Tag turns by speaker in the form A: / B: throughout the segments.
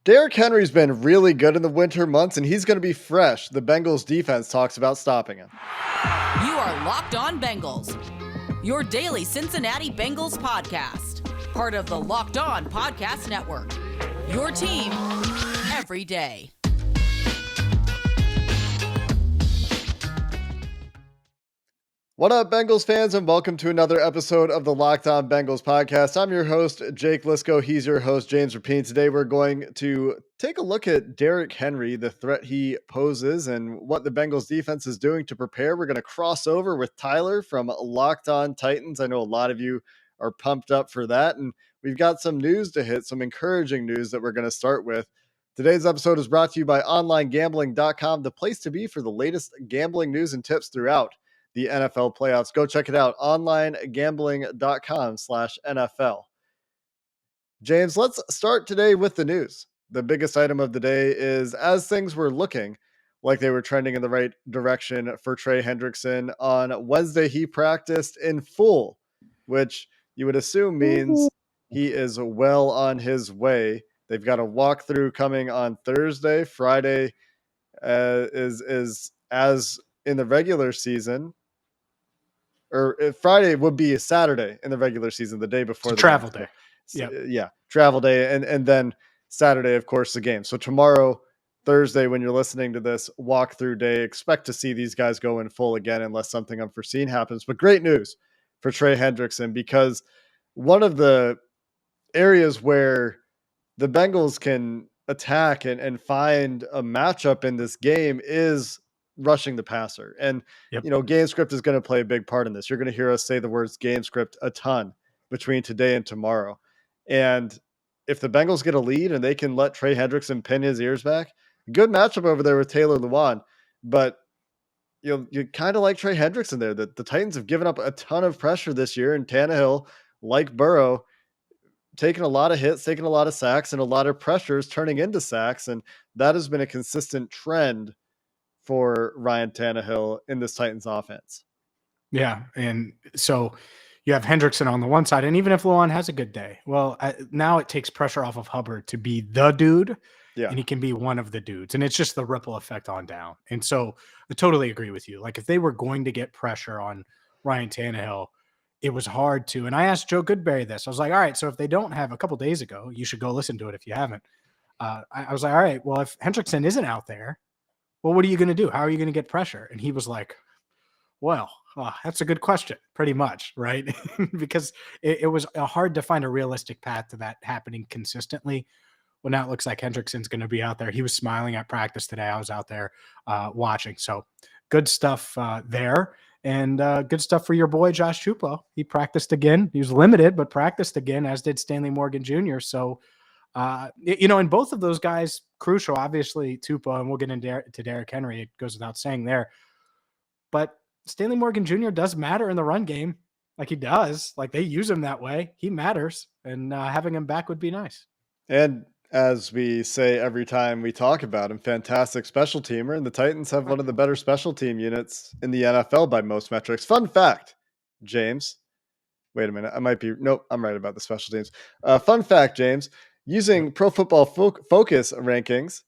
A: Derrick Henry's been really good in the winter months, and he's going to be fresh. The Bengals defense talks about stopping him.
B: You are Locked On Bengals, your daily Cincinnati Bengals podcast, part of the Locked On Podcast Network, your team every day.
A: What up, Bengals fans, and welcome to another episode of the Locked On Bengals podcast. I'm your host, Jake Lisco. He's your host, James Rapine. Today, we're going to take a look at Derrick Henry, the threat he poses, and what the Bengals defense is doing to prepare. We're going to cross over with Tyler from Locked On Titans. I know a lot of you are pumped up for that, and we've got some news to hit, some encouraging news that we're going to start with. Today's episode is brought to you by OnlineGambling.com, the place to be for the latest gambling news and tips throughout the NFL playoffs. Go check it out, onlinegambling.com/NFL. James, let's start today with the news. The biggest item of the day is, as things were looking like they were trending in the right direction for Trey Hendrickson, on Wednesday he practiced in full, which you would assume means he is well on his way. They've got a walkthrough coming on Thursday. Friday is as in the regular season, or Friday would be a Saturday in the regular season, the day before the
C: travel
A: game.
C: day. Yep.
A: Yeah, travel day, and then Saturday, of course, the game. So tomorrow, Thursday, when you're listening to this, walkthrough day. Expect to see these guys go in full again, unless something unforeseen happens. But great news for Trey Hendrickson, because one of the areas where the Bengals can attack and find a matchup in this game is rushing the passer. And, game script is going to play a big part in this. You're going to hear us say the words game script a ton between today and tomorrow. And if the Bengals get a lead and they can let Trey Hendrickson pin his ears back, good matchup over there with Taylor Lewan. But you kind of like Trey Hendrickson there. The Titans have given up a ton of pressure this year, and Tannehill, like Burrow, taking a lot of hits, taking a lot of sacks, and a lot of pressures turning into sacks. And that has been a consistent trend for Ryan Tannehill in this Titans offense.
C: Yeah. And so you have Hendrickson on the one side, and even if Lewan has a good day, well, now it takes pressure off of Hubbard to be the dude, and he can be one of the dudes. And it's just the ripple effect on down. And so I totally agree with you. Like, if they were going to get pressure on Ryan Tannehill, it was hard to. And I asked Joe Goodberry this. I was like, all right, so if they don't have, a couple days ago, you should go listen to it if you haven't. I was like, all right, well, if Hendrickson isn't out there, well, what are you going to do? How are you going to get pressure? And he was like, well, that's a good question, pretty much, right? Because it was hard to find a realistic path to that happening consistently. Well, now it looks like Hendrickson's going to be out there. He was smiling at practice today. I was out there watching. So good stuff there. And good stuff for your boy, Josh Chupo. He practiced again. He was limited, but practiced again, as did Stanley Morgan Jr. So, and both of those guys, crucial, obviously, Tupa, and we'll get into Derrick Henry. It goes without saying there. But Stanley Morgan Jr. does matter in the run game. Like, he does. Like, they use him that way. He matters. And having him back would be nice.
A: And as we say every time we talk about him, fantastic special teamer. And the Titans have one of the better special team units in the NFL by most metrics. Fun fact, James. Wait a minute. Nope, I'm right about the special teams. Fun fact, James. Using Pro Football Focus rankings,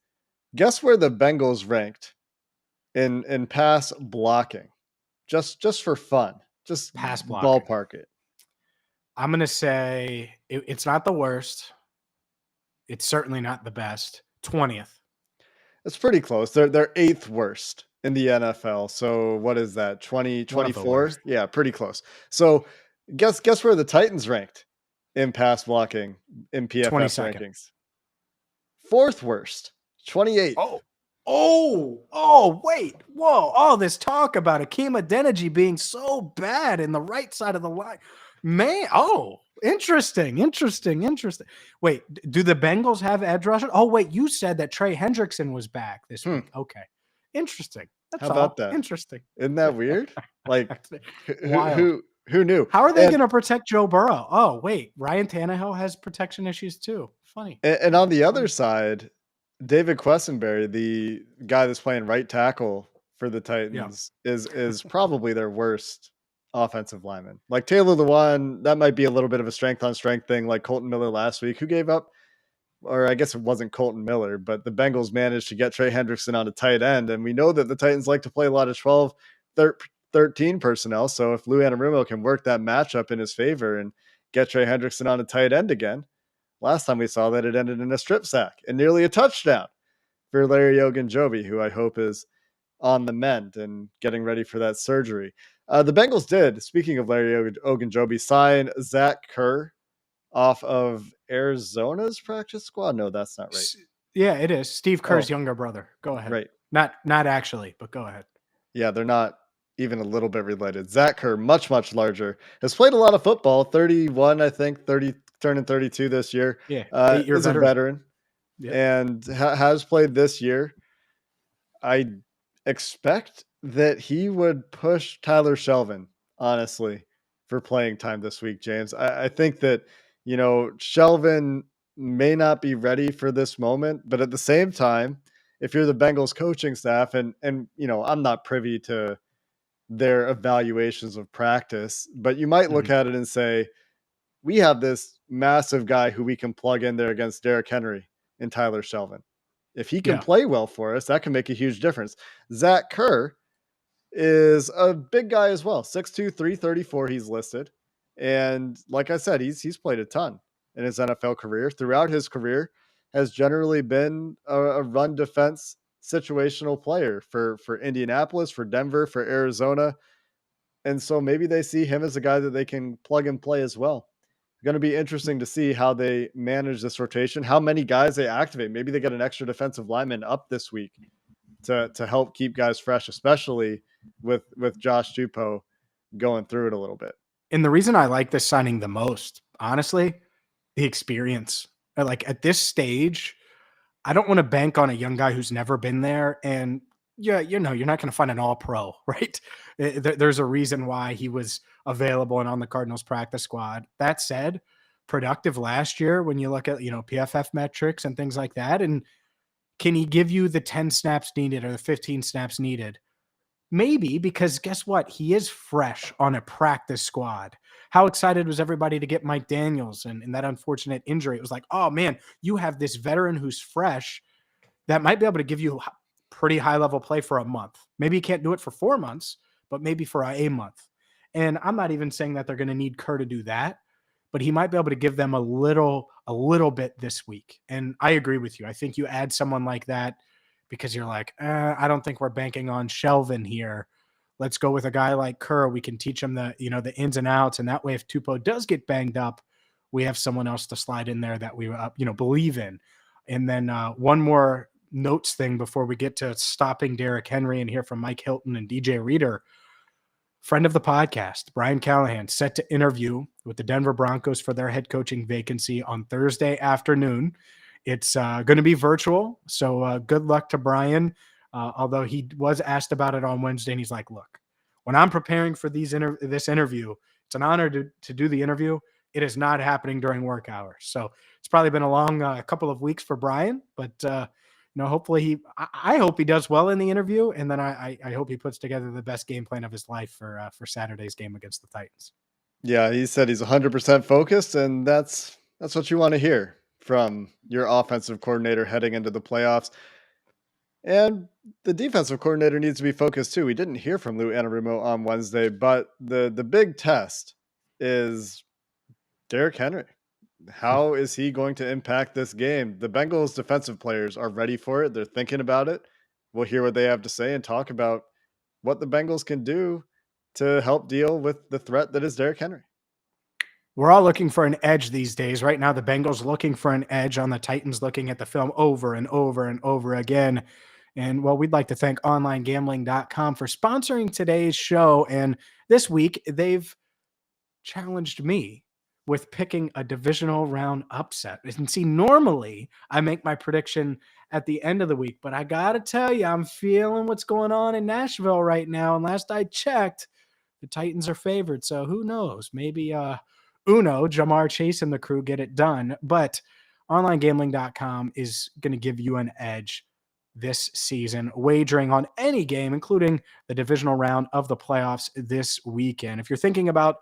A: guess where the Bengals ranked in pass blocking? Just for fun. Just
C: pass blocking.
A: Ballpark it.
C: I'm going to say it's not the worst. It's certainly not the best. 20th.
A: It's pretty close. They're 8th worst in the NFL. So what is that? 24? Yeah, pretty close. So guess where the Titans ranked in pass blocking in PFF
C: 22nd.
A: rankings? 4th worst. 28th.
C: Wait. Whoa. All this talk about Akeem Adeniji being so bad in the right side of the line. Man. Oh, interesting. Wait, do the Bengals have edge rushers? Oh, wait, you said that Trey Hendrickson was back this week. Okay. Interesting. That's
A: How about that?
C: Interesting.
A: Isn't that weird? Like, who knew?
C: How are they going to protect Joe Burrow? Oh, wait, Ryan Tannehill has protection issues too. Funny.
A: And on the other side, David Quessenberry, the guy that's playing right tackle for the Titans, is probably their worst offensive lineman. Like Taylor Lewan, that might be a little bit of a strength on strength thing, like Colton Miller last week, who gave up or I guess it wasn't Colton Miller, but the Bengals managed to get Trey Hendrickson on a tight end. And we know that the Titans like to play a lot of 12, 13 personnel. So if Lou Anarumo can work that matchup in his favor and get Trey Hendrickson on a tight end again, last time we saw that it ended in a strip sack and nearly a touchdown for Larry Ogunjobi, who I hope is on the mend and getting ready for that surgery. The Bengals did, speaking of Larry Ogunjobi, sign Zach Kerr off of Arizona's practice squad. No, that's not right.
C: Yeah, it is. Steve Kerr's younger brother. Go ahead.
A: Right.
C: Not actually, but go ahead.
A: Yeah, they're not even a little bit related. Zach Kerr, much, much larger, has played a lot of football, 31, I think, 30, turning 32 this year.
C: Yeah, 8-year
A: is a veteran and has played this year. I expect that he would push Tyler Shelvin, honestly, for playing time this week, James. I think that, Shelvin may not be ready for this moment, but at the same time, if you're the Bengals coaching staff and I'm not privy to their evaluations of practice, but you might look at it and say, we have this massive guy who we can plug in there against Derrick Henry and Tyler Shelvin. If he can play well for us, that can make a huge difference. Zach Kerr is a big guy as well. 6'2", 334 he's listed. And like I said, he's played a ton in his NFL career. Throughout his career, has generally been a run defense situational player for Indianapolis, for Denver, for Arizona. And so maybe they see him as a guy that they can plug and play as well. Going to be interesting to see how they manage this rotation, how many guys they activate. Maybe they get an extra defensive lineman up this week to help keep guys fresh, especially with Josh Tupou going through it a little bit.
C: And the reason I like this signing the most, honestly, the experience. Like at this stage, I don't want to bank on a young guy who's never been there. And yeah, you're not going to find an all-pro, right? There's a reason why he was available and on the Cardinals practice squad. That said, productive last year when you look at, PFF metrics and things like that. And can he give you the 10 snaps needed or the 15 snaps needed? Maybe, because guess what? He is fresh on a practice squad. How excited was everybody to get Mike Daniels and that unfortunate injury? It was like, oh man, you have this veteran who's fresh that might be able to give you pretty high level play for a month. Maybe he can't do it for 4 months, but maybe for a month. And I'm not even saying that they're going to need Kerr to do that, but he might be able to give them a little bit this week. And I agree with you. I think you add someone like that because you're like, I don't think we're banking on Shelvin here. Let's go with a guy like Kerr. We can teach him the ins and outs. And that way, if Tupou does get banged up, we have someone else to slide in there that we, believe in. And then one more notes thing before we get to stopping Derrick Henry and hear from Mike Hilton and DJ Reader. Friend of the podcast, Brian Callahan, set to interview with the Denver Broncos for their head coaching vacancy on Thursday afternoon. It's going to be virtual, so good luck to Brian, although he was asked about it on Wednesday, and he's like, look, when I'm preparing for this interview, it's an honor to do the interview. It is not happening during work hours. So it's probably been a long couple of weeks for Brian, but hopefully I hope he does well in the interview, and then I hope he puts together the best game plan of his life for Saturday's game against the Titans.
A: Yeah, he said he's 100% focused, and that's what you want to hear from your offensive coordinator heading into the playoffs. And the defensive coordinator needs to be focused too. We didn't hear from Lou Anarumo on Wednesday, but the big test is Derrick Henry. How is he going to impact this game? The Bengals defensive players are ready for it. They're thinking about it. We'll hear what they have to say and talk about what the Bengals can do to help deal with the threat that is Derrick Henry.
C: We're all looking for an edge these days. Right now, the Bengals looking for an edge on the Titans, looking at the film over and over and over again. And well, we'd like to thank OnlineGambling.com for sponsoring today's show. And this week, they've challenged me with picking a divisional round upset. And see, normally I make my prediction at the end of the week, but I got to tell you, I'm feeling what's going on in Nashville right now. And last I checked, the Titans are favored. So who knows? Maybe Jamar Chase and the crew get it done. But OnlineGambling.com is going to give you an edge this season, wagering on any game, including the divisional round of the playoffs this weekend. If you're thinking about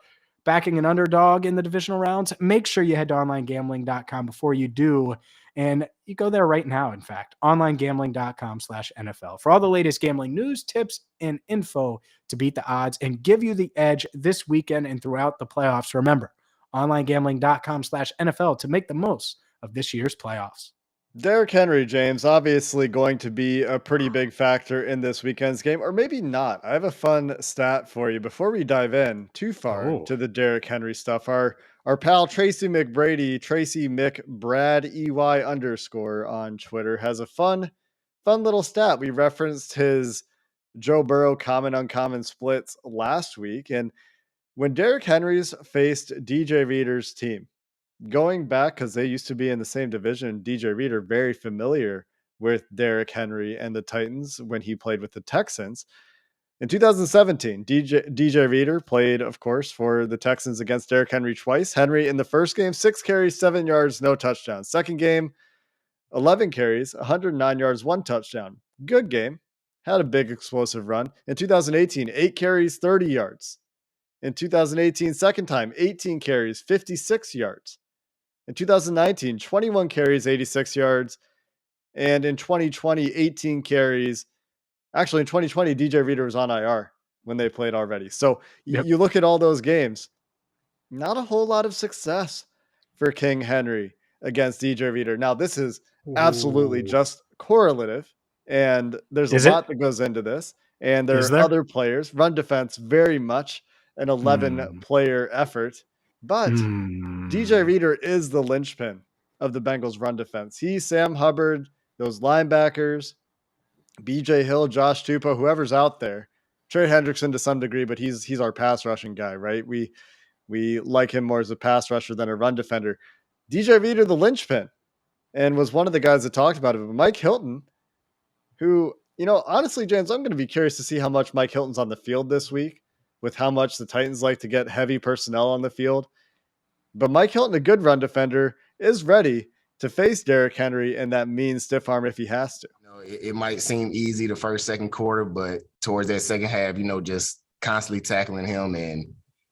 C: backing an underdog in the divisional rounds, make sure you head to OnlineGambling.com before you do And you go there right now, in fact, onlinegambling.com/NFL for all the latest gambling news, tips, and info to beat the odds and give you the edge this weekend and throughout the playoffs. Remember, onlinegambling.com/NFL to make the most of this year's playoffs.
A: Derrick Henry, James, obviously going to be a pretty big factor in this weekend's game, or maybe not. I have a fun stat for you before we dive in too far
C: Oh,
A: to the Derrick Henry stuff. Our pal Tracy McBrady, Tracy McBrad EY underscore on Twitter has a fun little stat. We referenced his Joe Burrow common uncommon splits last week, and when Derrick Henry's faced DJ Reader's team, going back because they used to be in the same division, DJ Reader very familiar with Derrick Henry and the Titans when he played with the Texans. In 2017, DJ Reader played, of course, for the Texans against Derrick Henry twice. Henry in the first game, 6 carries, 7 yards, no touchdowns. Second game, 11 carries, 109 yards, 1 touchdown. Good game. Had a big explosive run. In 2018, 8 carries, 30 yards. In 2018, second time, 18 carries, 56 yards. In 2019, 21 carries, 86 yards. And in 2020, 18 carries. Actually, in 2020, DJ Reader was on IR when they played already. So
C: yep.
A: you look at all those games, not a whole lot of success for King Henry against DJ Reader. Now, this is absolutely
C: Ooh.
A: just correlative, and there's a
C: Is it?
A: lot that goes into this. And there
C: Is
A: are
C: there?
A: other players. Run defense, very much an 11-player effort. But DJ Reader is the linchpin of the Bengals run defense. He, Sam Hubbard, those linebackers, BJ Hill, Josh Tupou, whoever's out there, Trey Hendrickson to some degree, but he's our pass rushing guy, right? We like him more as a pass rusher than a run defender. DJ Reader, the linchpin, and was one of the guys that talked about it. But Mike Hilton, who, honestly, James, I'm going to be curious to see how much Mike Hilton's on the field this week with how much the Titans like to get heavy personnel on the field. But Mike Hilton, a good run defender, is ready to face Derrick Henry and that mean stiff arm if he has to.
D: It might seem easy the first, second quarter, but towards that second half, just constantly tackling him, and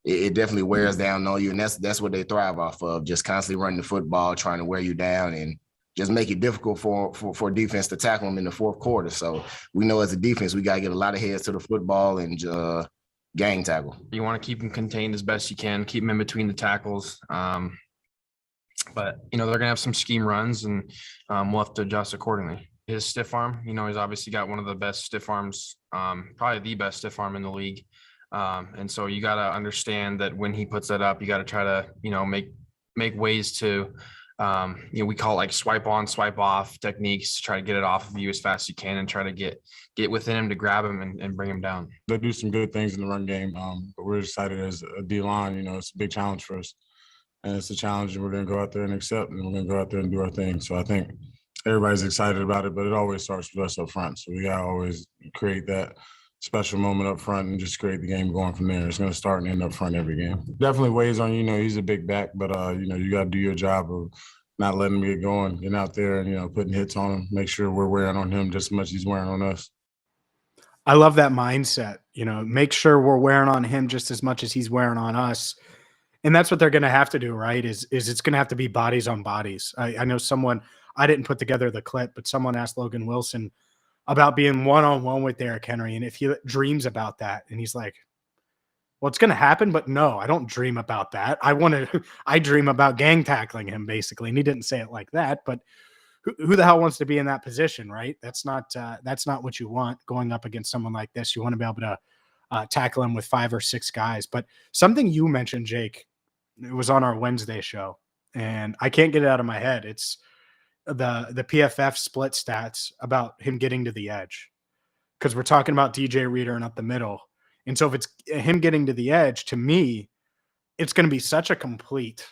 D: it definitely wears down on you. And that's what they thrive off of, just constantly running the football, trying to wear you down and just make it difficult for defense to tackle them in the fourth quarter. So we know as a defense, we got to get a lot of heads to the football and gang tackle.
E: You want to keep them contained as best you can, keep them in between the tackles. But, they're going to have some scheme runs, and we'll have to adjust accordingly. His stiff arm, he's obviously got one of the best stiff arms, probably the best stiff arm in the league. And so you got to understand that when he puts that up, you got to try to, make ways to, we call it like swipe on, swipe off techniques to try to get it off of you as fast as you can and try to get within him to grab him and bring him down.
F: They do some good things in the run game, but we're excited as a D-line. It's a big challenge for us. And it's a challenge, and we're going to go out there and accept, and we're going to go out there and do our thing. So I think everybody's excited about it, but it always starts with us up front. So we got to always create that special moment up front and just create the game going from there. It's going to start and end up front every game. Definitely weighs on, he's a big back, but, you got to do your job of not letting him get going, getting out there and, putting hits on him, make sure we're wearing on him just as much as he's wearing on us.
C: I love that mindset, make sure we're wearing on him just as much as he's wearing on us. And that's what they're going to have to do, right? Is it's going to have to be bodies on bodies. I know someone, I didn't put together the clip, but someone asked Logan Wilson about being one-on-one with Derrick Henry and if he dreams about that. And he's like, well, it's going to happen, but no, I don't dream about that. I dream about gang tackling him, basically. And he didn't say it like that, but who the hell wants to be in that position, right? That's not what you want going up against someone like this. You want to be able to tackle him with 5 or 6 guys. But something you mentioned, Jake, it was on our Wednesday show, and I can't get it out of my head. It's the PFF split stats about him getting to the edge, because we're talking about DJ Reader and up the middle. And so if it's him getting to the edge, to me, it's going to be such a complete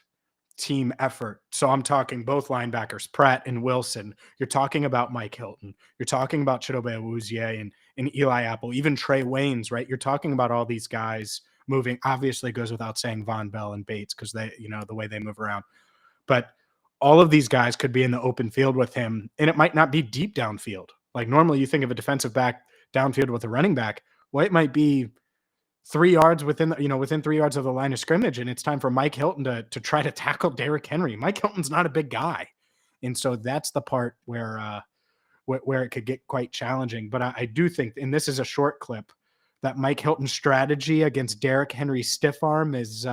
C: team effort. So I'm talking both linebackers, Pratt and Wilson. You're talking about Mike Hilton. You're talking about Chidobe Awuzie and Eli Apple, even Trey Waynes, right? You're talking about all these guys moving. Obviously goes without saying Von Bell and Bates, because they, the way they move around. But all of these guys could be in the open field with him, and it might not be deep downfield. Like normally you think of a defensive back downfield with a running back. Well, it might be 3 yards within 3 yards of the line of scrimmage, and it's time for Mike Hilton to try to tackle Derrick Henry. Mike Hilton's not a big guy. And so that's the part where it could get quite challenging. But I do think, and this is a short clip, that Mike Hilton's strategy against Derrick Henry's stiff arm is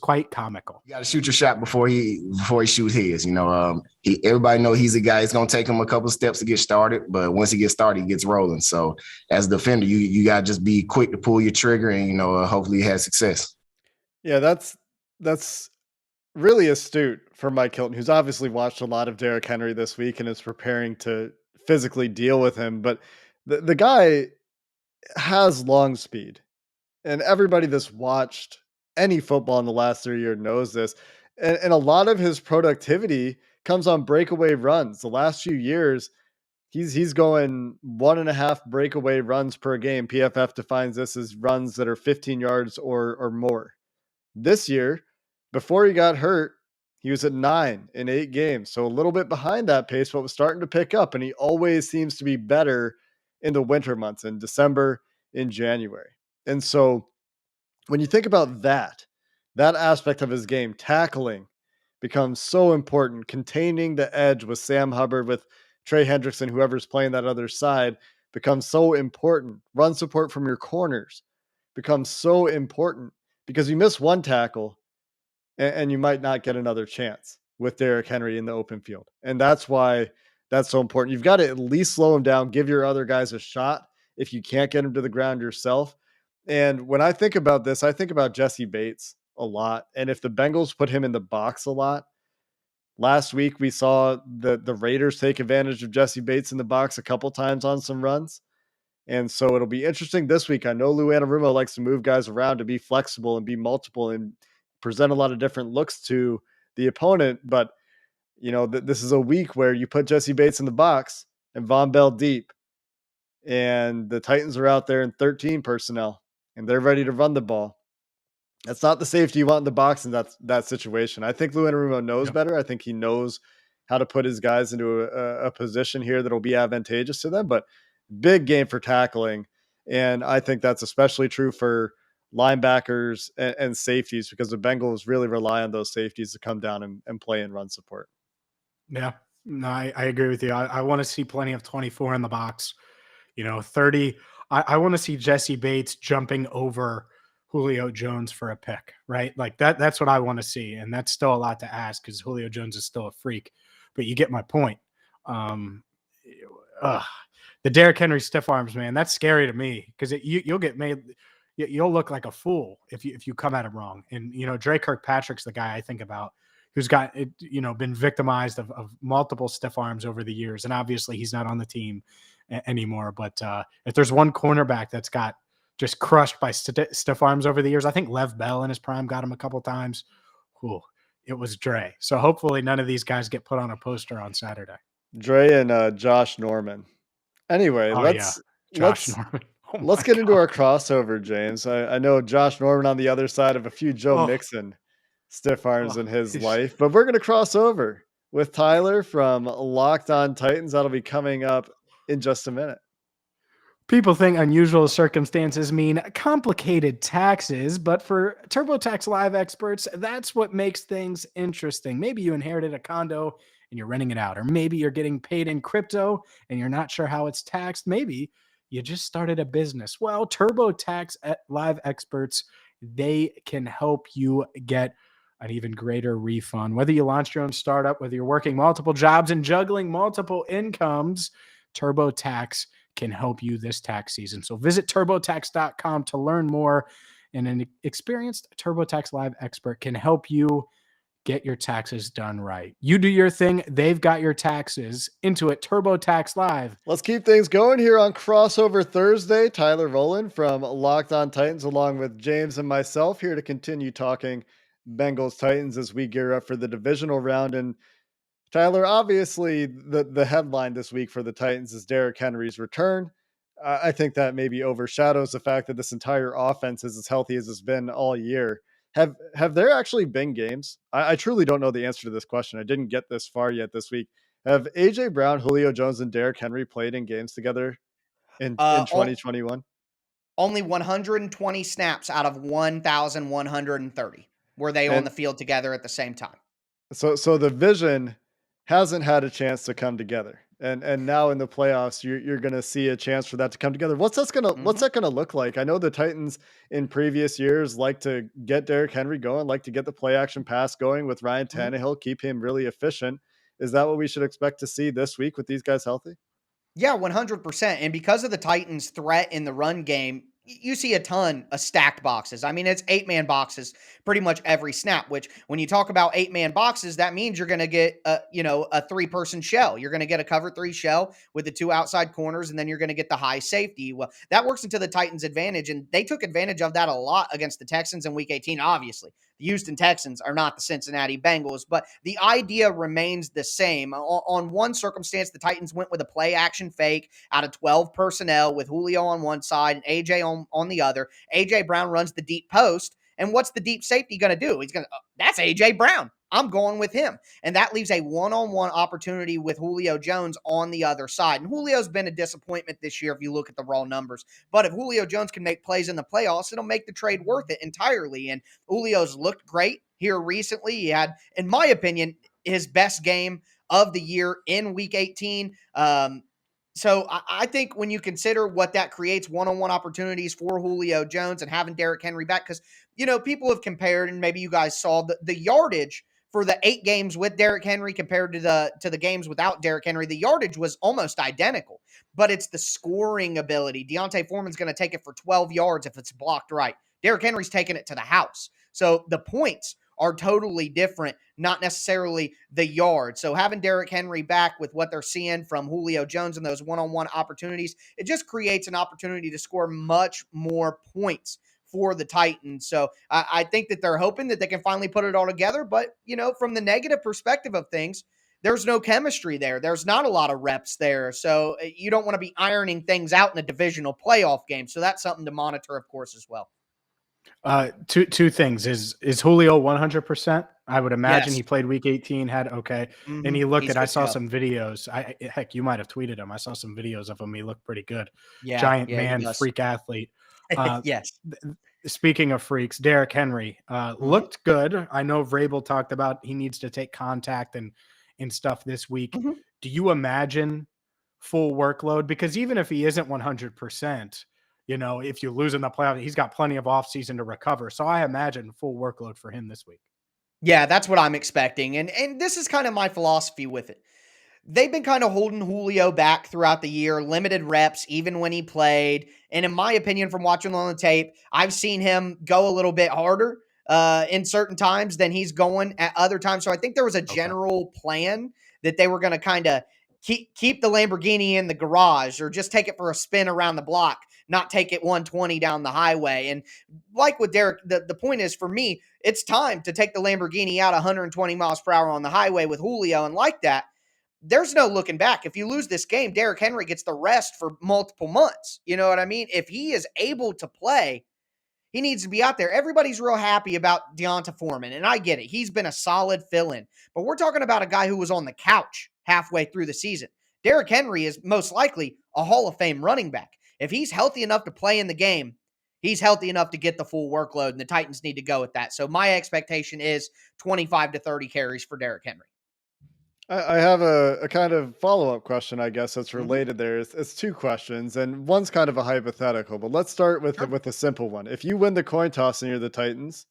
C: quite comical.
D: You got to shoot your shot before he shoots his. Everybody know he's a guy. It's gonna take him a couple of steps to get started, but once he gets started, he gets rolling. So as a defender, you got to just be quick to pull your trigger, and hopefully he has success.
A: Yeah, that's really astute for Mike Hilton, who's obviously watched a lot of Derrick Henry this week and is preparing to physically deal with him. But the guy has long speed, and everybody that's watched any football in the last 3 years knows this. And a lot of his productivity comes on breakaway runs. The last few years, he's going 1.5 breakaway runs per game. PFF defines this as runs that are 15 yards or more. This year, before he got hurt, he was at 9 in 8 games. So a little bit behind that pace, but was starting to pick up. And he always seems to be better in the winter months, in December, in January. And so when you think about that aspect of his game, tackling becomes so important. Containing the edge with Sam Hubbard, with Trey Hendrickson, whoever's playing that other side, becomes so important. Run support from your corners becomes so important, because you miss one tackle and you might not get another chance with Derrick Henry in the open field. And that's why that's so important. You've got to at least slow him down, give your other guys a shot if you can't get him to the ground yourself. And when I think about this, I think about Jesse Bates a lot. And if the Bengals put him in the box a lot, last week we saw the Raiders take advantage of Jesse Bates in the box a couple times on some runs. And so it'll be interesting this week. I know Lou Anarumo likes to move guys around to be flexible and be multiple and present a lot of different looks to the opponent. But, this is a week where you put Jesse Bates in the box and Von Bell deep, and the Titans are out there in 13 personnel, and they're ready to run the ball. That's not the safety you want in the box in that situation. I think Lou Anarumo knows better. I think he knows how to put his guys into a position here that'll be advantageous to them. But big game for tackling, and I think that's especially true for linebackers and safeties, because the Bengals really rely on those safeties to come down and play and run support.
C: Yeah, no, I agree with you. I want to see plenty of 24 in the box. 30. I want to see Jesse Bates jumping over Julio Jones for a pick, right? Like that's what I want to see. And that's still a lot to ask, because Julio Jones is still a freak, but you get my point. The Derrick Henry stiff arms, man, that's scary to me, because you'll get made. You'll look like a fool if you come at him wrong. And, Dre Kirkpatrick's the guy I think about, who's got it, been victimized of multiple stiff arms over the years. And obviously he's not on the team anymore. But if there's one cornerback that's got just crushed by stiff arms over the years, I think Lev Bell in his prime got him a couple times. Ooh, it was Dre. So hopefully none of these guys get put on a poster on Saturday.
A: Dre and Josh Norman. Anyway, let's
C: Norman.
A: Let's get into our crossover, James. I know Josh Norman on the other side of a few Joe Mixon stiff arms in his life, but we're going to cross over with Tyler from Locked On Titans. That'll be coming up in just a minute.
C: People think unusual circumstances mean complicated taxes, but for TurboTax Live experts, that's what makes things interesting. Maybe you inherited a condo and you're renting it out, or maybe you're getting paid in crypto and you're not sure how it's taxed. Maybe you just started a business. Well, TurboTax Live experts, they can help you get an even greater refund. Whether you launched your own startup, whether you're working multiple jobs and juggling multiple incomes, TurboTax can help you this tax season. So visit TurboTax.com to learn more, and an experienced TurboTax Live expert can help you get your taxes done right. You do your thing, they've got your taxes. Intuit TurboTax Live.
A: Let's keep things going here on Crossover Thursday. Tyler Rowland from Locked On Titans, along with James and myself, here to continue talking Bengals Titans as we gear up for the divisional round. And Tyler, obviously the headline this week for the Titans is Derrick Henry's return. I think that maybe overshadows the fact that this entire offense is as healthy as it's been all year. Have there actually been games? I truly don't know the answer to this question. I didn't get this far yet this week. Have A.J. Brown, Julio Jones, and Derrick Henry played in games together in 2021?
G: Only 120 snaps out of 1,130 were they on the field together at the same time.
A: So the vision hasn't had a chance to come together. And now in the playoffs, you're going to see a chance for that to come together. What's that going to look like? I know the Titans in previous years like to get Derrick Henry going, like to get the play action pass going with Ryan Tannehill, keep him really efficient. Is that what we should expect to see this week with these guys healthy?
G: Yeah, 100%. And because of the Titans' threat in the run game, you see a ton of stacked boxes. I mean, it's 8-man boxes pretty much every snap, which when you talk about 8-man boxes, that means you're going to get a 3-person shell. You're going to get a cover 3 shell with the 2 outside corners, and then you're going to get the high safety. Well, that works into the Titans' advantage, and they took advantage of that a lot against the Texans in week 18, obviously. The Houston Texans are not the Cincinnati Bengals, but the idea remains the same. On one circumstance, the Titans went with a play action fake out of 12 personnel with Julio on one side and AJ on the other. AJ Brown runs the deep post. And what's the deep safety going to do? He's going to, that's AJ Brown. I'm going with him. And that leaves a one-on-one opportunity with Julio Jones on the other side. And Julio's been a disappointment this year if you look at the raw numbers. But if Julio Jones can make plays in the playoffs, it'll make the trade worth it entirely. And Julio's looked great here recently. He had, in my opinion, his best game of the year in week 18. So I think when you consider what that creates, one-on-one opportunities for Julio Jones and having Derrick Henry back, because, people have compared, and maybe you guys saw the yardage for the 8 games with Derrick Henry compared to the games without Derrick Henry. The yardage was almost identical, but it's the scoring ability. Deontay Foreman's going to take it for 12 yards if it's blocked right. Derrick Henry's taking it to the house. So the points are totally different, not necessarily the yard. So having Derrick Henry back with what they're seeing from Julio Jones and those one-on-one opportunities, it just creates an opportunity to score much more points for the Titans. So I think that they're hoping that they can finally put it all together. But, from the negative perspective of things, there's no chemistry there. There's not a lot of reps there. So you don't want to be ironing things out in a divisional playoff game. So that's something to monitor, of course, as well.
C: Two things. Is Julio 100%? I would imagine
G: Yes.
C: he played week 18, and he looked I saw some videos. Heck, you might have tweeted him. I saw some videos of him. He looked pretty good.
G: Yeah,
C: Giant man, freak athlete.
G: Yes.
C: Speaking of freaks, Derrick Henry looked good. I know Vrabel talked about he needs to take contact and stuff this week. Do you imagine full workload? Because even if he isn't 100%, if you lose in the playoff, he's got plenty of offseason to recover. So I imagine full workload for him this week.
G: Yeah, that's what I'm expecting. And this is kind of my philosophy with it. They've been kind of holding Julio back throughout the year, limited reps, even when he played. And in my opinion, from watching on the tape, I've seen him go a little bit harder in certain times than he's going at other times. So I think there was a general plan that they were going to kind of keep the Lamborghini in the garage or just take it for a spin around the block, not take it 120 down the highway. And like with Derrick, the point is for me, it's time to take the Lamborghini out 120 miles per hour on the highway with Julio. And like that, there's no looking back. If you lose this game, Derrick Henry gets the rest for multiple months. You know what I mean? If he is able to play, he needs to be out there. Everybody's real happy about Deonta Foreman, and I get it. He's been a solid fill-in. But we're talking about a guy who was on the couch halfway through the season. Derrick Henry is most likely a Hall of Fame running back. If he's healthy enough to play in the game, he's healthy enough to get the full workload, and the Titans need to go with that. So my expectation is 25 to 30 carries for Derrick Henry.
A: I have a kind of follow-up question, I guess, that's related there. It's 2 questions, and one's kind of a hypothetical, but let's start with a simple one. If you win the coin toss and you're the Titans,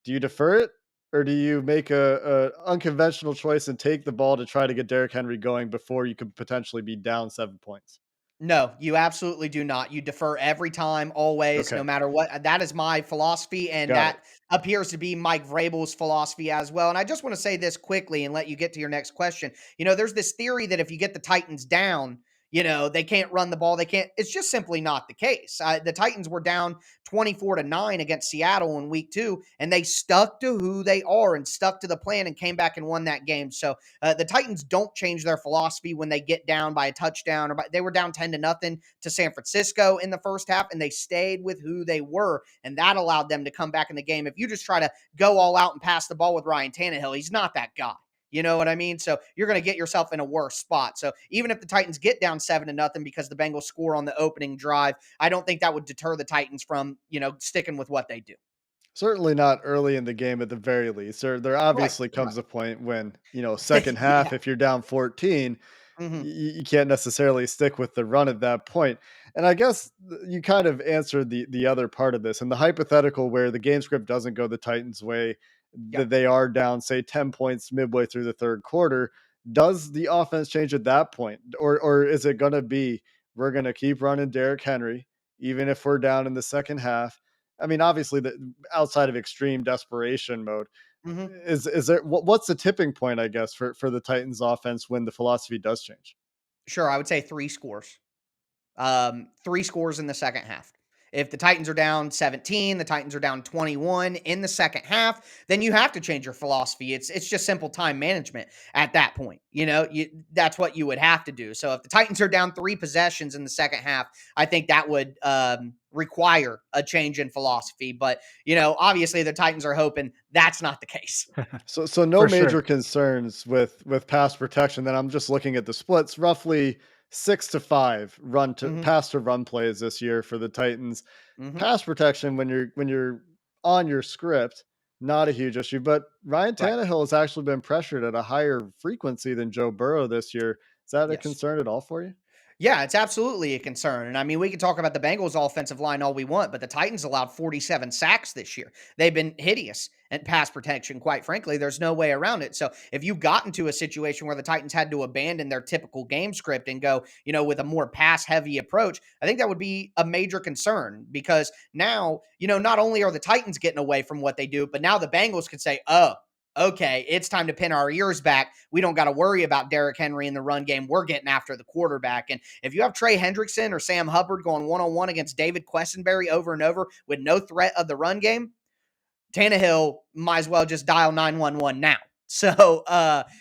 A: do you defer it, or do you make a unconventional choice and take the ball to try to get Derrick Henry going before you could potentially be down 7 points?
G: No, you absolutely do not. You defer every time, always, no matter what. That is my philosophy, and that appears to be Mike Vrabel's philosophy as well. And I just want to say this quickly and let you get to your next question. There's this theory that if you get the Titans down, they can't run the ball. They can't. It's just simply not the case. The Titans were down 24-9 against Seattle in week 2, and they stuck to who they are and stuck to the plan and came back and won that game. So the Titans don't change their philosophy when they get down by a touchdown they were down 10-0 to San Francisco in the first half, and they stayed with who they were, and that allowed them to come back in the game. If you just try to go all out and pass the ball with Ryan Tannehill, he's not that guy. You know what I mean? So you're going to get yourself in a worse spot. So even if the Titans get down 7-0 because the Bengals score on the opening drive, I don't think that would deter the Titans from, sticking with what they do.
A: Certainly not early in the game at the very least. There
G: Right.
A: obviously
G: Right.
A: comes a point when, second half,
G: Yeah.
A: if you're down 14,
G: Hmm.
A: you can't necessarily stick with the run at that point. And I guess you kind of answered the other part of this. And the hypothetical where the game script doesn't go the Titans' way,
G: Yeah.
A: that they are down, say, 10 points midway through the third quarter, does the offense change at that point? Or is it going to be, we're going to keep running Derrick Henry, even if we're down in the second half? I mean, obviously, outside of extreme desperation mode,
G: Hmm.
A: is there what's the tipping point, I guess, for the Titans offense when the philosophy does change?
G: Sure. I would say 3 scores. 3 scores in the second half. If the Titans are down 17, the Titans are down 21 in the second half, then you have to change your philosophy. It's just simple time management at that point. That's what you would have to do. So if the Titans are down 3 possessions in the second half, I think that would require a change in philosophy. But obviously the Titans are hoping that's not the case.
A: So no
C: For
A: major
C: sure.
A: concerns with pass protection. Then I'm just looking at the splits, roughly 6 to 5 run to
G: Hmm.
A: pass to run plays this year for the Titans.
G: Hmm.
A: Pass protection when you're on your script, not a huge issue. But Ryan
G: Right.
A: Tannehill has actually been pressured at a higher frequency than Joe Burrow this year. Is that a
G: Yes.
A: concern at all for you?
G: Yeah, it's absolutely a concern. And I mean, we can talk about the Bengals offensive line all we want, but the Titans allowed 47 sacks this year. They've been hideous at pass protection, quite frankly. There's no way around it. So if you got into a situation where the Titans had to abandon their typical game script and go, with a more pass heavy approach, I think that would be a major concern because now, not only are the Titans getting away from what they do, but now the Bengals could say, oh, okay, it's time to pin our ears back. We don't got to worry about Derrick Henry in the run game. We're getting after the quarterback. And if you have Trey Hendrickson or Sam Hubbard going one-on-one against David Quessenberry over and over with no threat of the run game, Tannehill might as well just dial 911 now. So,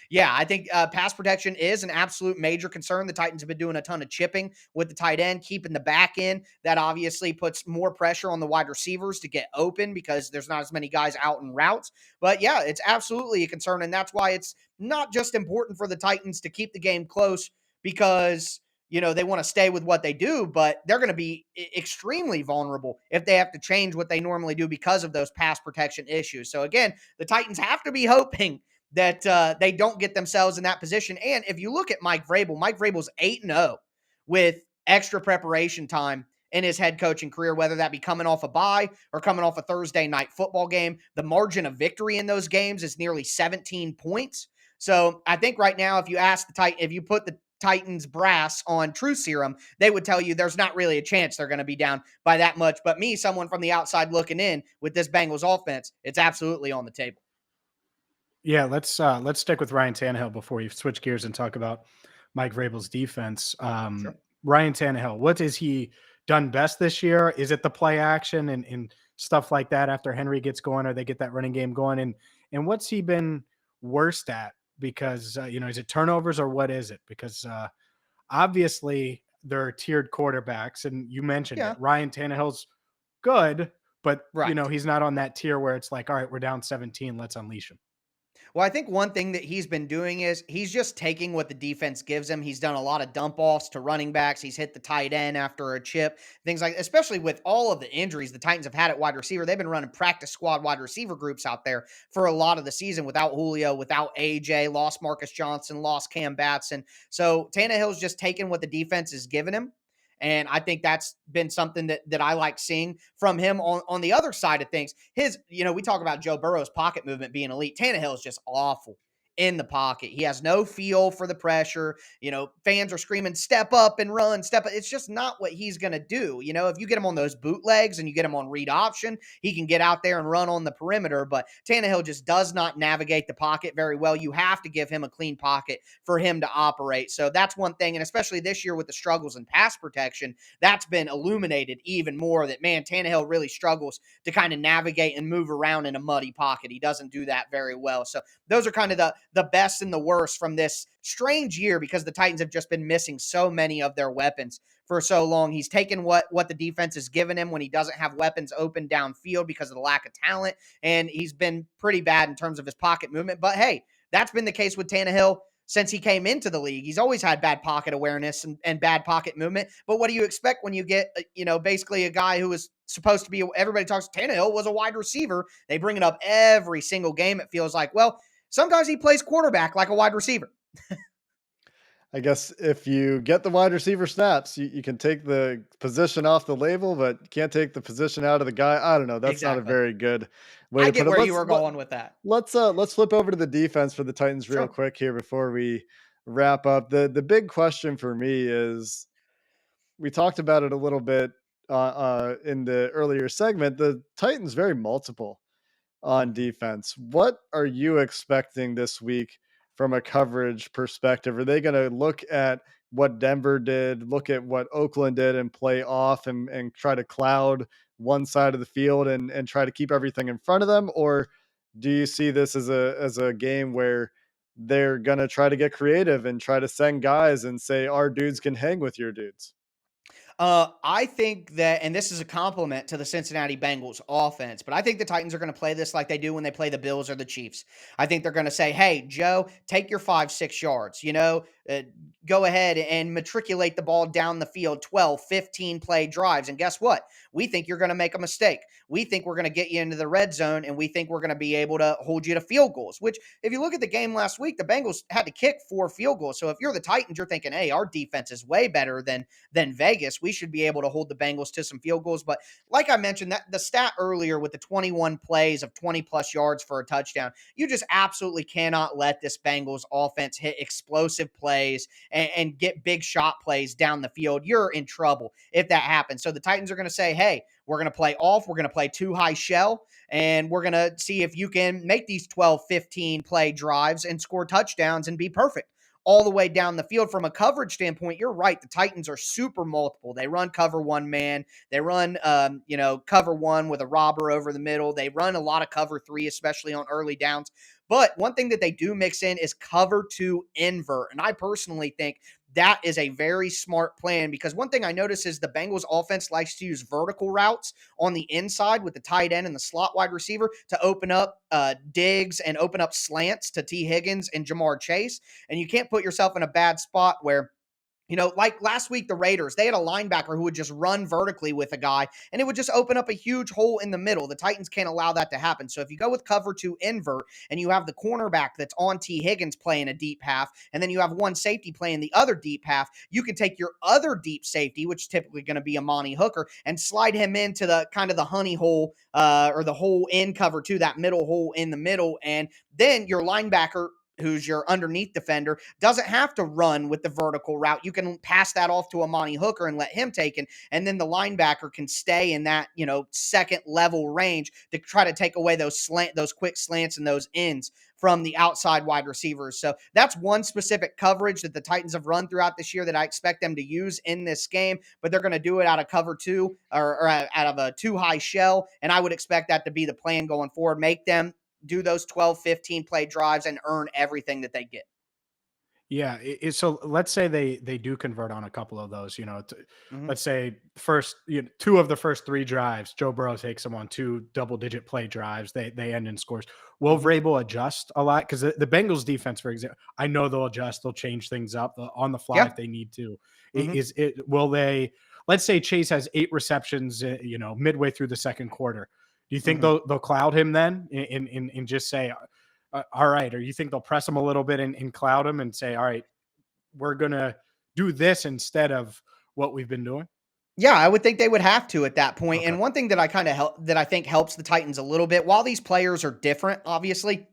G: yeah, I think pass protection is an absolute major concern. The Titans have been doing a ton of chipping with the tight end, keeping the back end. That obviously puts more pressure on the wide receivers to get open because there's not as many guys out in routes. But yeah, it's absolutely a concern. And that's why it's not just important for the Titans to keep the game close because they want to stay with what they do, but they're going to be extremely vulnerable if they have to change what they normally do because of those pass protection issues. So again, the Titans have to be hoping that they don't get themselves in that position. And if you look at Mike Vrabel's 8-0 with extra preparation time in his head coaching career, whether that be coming off a bye or coming off a Thursday night football game. The margin of victory in those games is nearly 17 points. So I think right now, if you put the Titans brass on True Serum, they would tell you there's not really a chance they're going to be down by that much. But me, someone from the outside looking in with this Bengals offense, it's absolutely on the table.
C: Yeah, let's stick with Ryan Tannehill before we switch gears and talk about Mike Vrabel's defense.
G: Sure.
C: Ryan Tannehill, what has he done best this year? Is it the play action and stuff like that after Henry gets going, or they get that running game going? And what's he been worst at? Because is it turnovers or what is it? Because obviously they're tiered quarterbacks, and you mentioned
G: Yeah.
C: it. Ryan Tannehill's good, but
G: Right.
C: he's not on that tier where it's like, all right, we're down 17, let's unleash him.
G: Well, I think one thing that he's been doing is he's just taking what the defense gives him. He's done a lot of dump offs to running backs. He's hit the tight end after a chip, things like, especially with all of the injuries the Titans have had at wide receiver. They've been running practice squad wide receiver groups out there for a lot of the season without Julio, without AJ, lost Marcus Johnson, lost Cam Batson. So Tannehill's just taking what the defense is giving him. And I think that's been something that I like seeing from him on the other side of things. We talk about Joe Burrow's pocket movement being elite. Tannehill is just awful in the pocket. He has no feel for the pressure. Fans are screaming, step up and run, step up. It's just not what he's going to do. If you get him on those bootlegs and you get him on read option, he can get out there and run on the perimeter. But Tannehill just does not navigate the pocket very well. You have to give him a clean pocket for him to operate. So that's one thing. And especially this year with the struggles in pass protection, that's been illuminated even more that, man, Tannehill really struggles to kind of navigate and move around in a muddy pocket. He doesn't do that very well. So those are kind of the best and the worst from this strange year because the Titans have just been missing so many of their weapons for so long. He's taken what the defense has given him when he doesn't have weapons open downfield because of the lack of talent, and he's been pretty bad in terms of his pocket movement. But hey, that's been the case with Tannehill since he came into the league. He's always had bad pocket awareness and bad pocket movement. But what do you expect when you get, basically a guy who is supposed to be, everybody talks, Tannehill was a wide receiver. They bring it up every single game. It feels like, well, sometimes he plays quarterback like a wide receiver.
A: I guess if you get the wide receiver snaps, you can take the position off the label, but you can't take the position out of the guy. I don't know. That's not a
G: Exactly.
A: very good way
G: I
A: to put
G: get
A: it.
G: where you were going with that.
A: Let's flip over to the defense for the Titans real
G: Sure.
A: quick here before we wrap up. The big question for me is, we talked about it a little bit in the earlier segment. The Titans very multiple on defense. What are you expecting this week from a coverage perspective? Are they going to look at what Denver did, look at what Oakland did, and play off and try to cloud one side of the field and try to keep everything in front of them? Or do you see this as a game where they're going to try to get creative and try to send guys and say, our dudes can hang with your dudes?
G: I think that, and this is a compliment to the Cincinnati Bengals offense, but I think the Titans are going to play this like they do when they play the Bills or the Chiefs. I think they're going to say, hey, Joe, take your 5-6 yards, go ahead and matriculate the ball down the field, 12, 15 play drives. And guess what? We think you're going to make a mistake. We think we're going to get you into the red zone, and we think we're going to be able to hold you to field goals, which if you look at the game last week, the Bengals had to kick 4 field goals. So if you're the Titans, you're thinking, hey, our defense is way better than Vegas. We should be able to hold the Bengals to some field goals. But like I mentioned, that the stat earlier with the 21 plays of 20 plus yards for a touchdown, you just absolutely cannot let this Bengals offense hit explosive plays and get big shot plays down the field. You're in trouble if that happens. So the Titans are going to say, hey, we're going to play off. We're going to play too high shell, and we're going to see if you can make these 12, 15 play drives and score touchdowns and be perfect all the way down the field. From a coverage standpoint, you're right. The Titans are super multiple. They run cover one man. They run, cover one with a robber over the middle. They run a lot of cover three, especially on early downs. But one thing that they do mix in is cover two invert. And I personally think that is a very smart plan, because one thing I notice is the Bengals offense likes to use vertical routes on the inside with the tight end and the slot wide receiver to open up digs and open up slants to T. Higgins and Jamar Chase. And you can't put yourself in a bad spot where, like last week, the Raiders, they had a linebacker who would just run vertically with a guy, and it would just open up a huge hole in the middle. The Titans can't allow that to happen. So if you go with cover two invert and you have the cornerback that's on T. Higgins playing a deep half, and then you have one safety playing the other deep half, you can take your other deep safety, which is typically going to be Amani Hooker, and slide him into the kind of the honey hole or the hole in cover two, that middle hole in the middle. And then your linebacker, who's your underneath defender, doesn't have to run with the vertical route. You can pass that off to Amani Hooker and let him take it. And then the linebacker can stay in that, second level range to try to take away those quick slants and those ends from the outside wide receivers. So that's one specific coverage that the Titans have run throughout this year that I expect them to use in this game, but they're going to do it out of cover two or out of a too high shell. And I would expect that to be the plan going forward. Make them do those 12, 15 play drives and earn everything that they get.
C: Yeah. So let's say they do convert on a couple of those, let's say first, 2 of the first 3 drives, Joe Burrow takes them on 2 double-digit play drives. They end in scores. Will Vrabel adjust a lot? Because the Bengals defense, for example, I know they'll adjust. They'll change things up on the fly if they need to. Will they, let's say Chase has 8 receptions, midway through the second quarter. Do you think they'll cloud him then and just say, all right, or you think they'll press him a little bit and cloud him and say, all right, we're going to do this instead of what we've been doing?
G: Yeah, I would think they would have to at that point.
C: Okay.
G: And one thing that I think helps the Titans a little bit, while these players are different, obviously,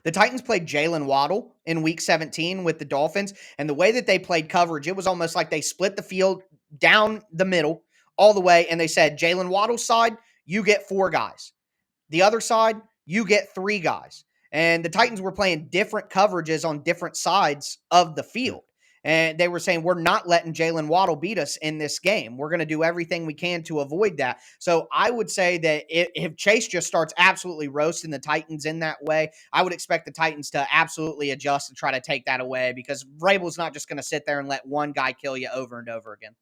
G: the Titans played Jalen Waddle in week 17 with the Dolphins. And the way that they played coverage, it was almost like they split the field down the middle all the way. And they said, Jalen Waddle's side, you get 4 guys. The other side, you get 3 guys. And the Titans were playing different coverages on different sides of the field. And they were saying, we're not letting Jalen Waddle beat us in this game. We're going to do everything we can to avoid that. So I would say that if Chase just starts absolutely roasting the Titans in that way, I would expect the Titans to absolutely adjust and try to take that away, because Vrabel's not just going to sit there and let one guy kill you over and over again.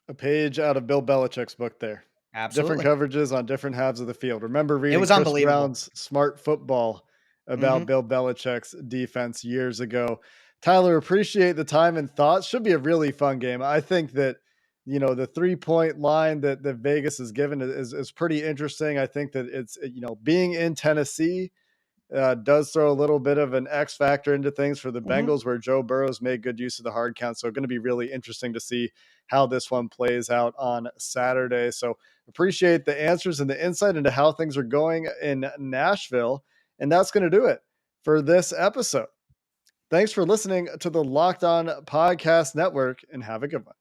A: A page out of Bill Belichick's book there.
G: Absolutely.
A: Different coverages on different halves of the field. Remember reading
G: was
A: Chris
G: unbelievable.
A: Brown's Smart Football about Bill Belichick's defense years ago. Tyler, appreciate the time and thoughts. Should be a really fun game. I think that, the 3-point line that Vegas has given is pretty interesting. I think that it's, being in Tennessee does throw a little bit of an X factor into things for the Bengals, where Joe Burrow's made good use of the hard count. So going to be really interesting to see how this one plays out on Saturday. So appreciate the answers and the insight into how things are going in Nashville. And that's going to do it for this episode. Thanks for listening to the Locked On Podcast Network, and have a good one.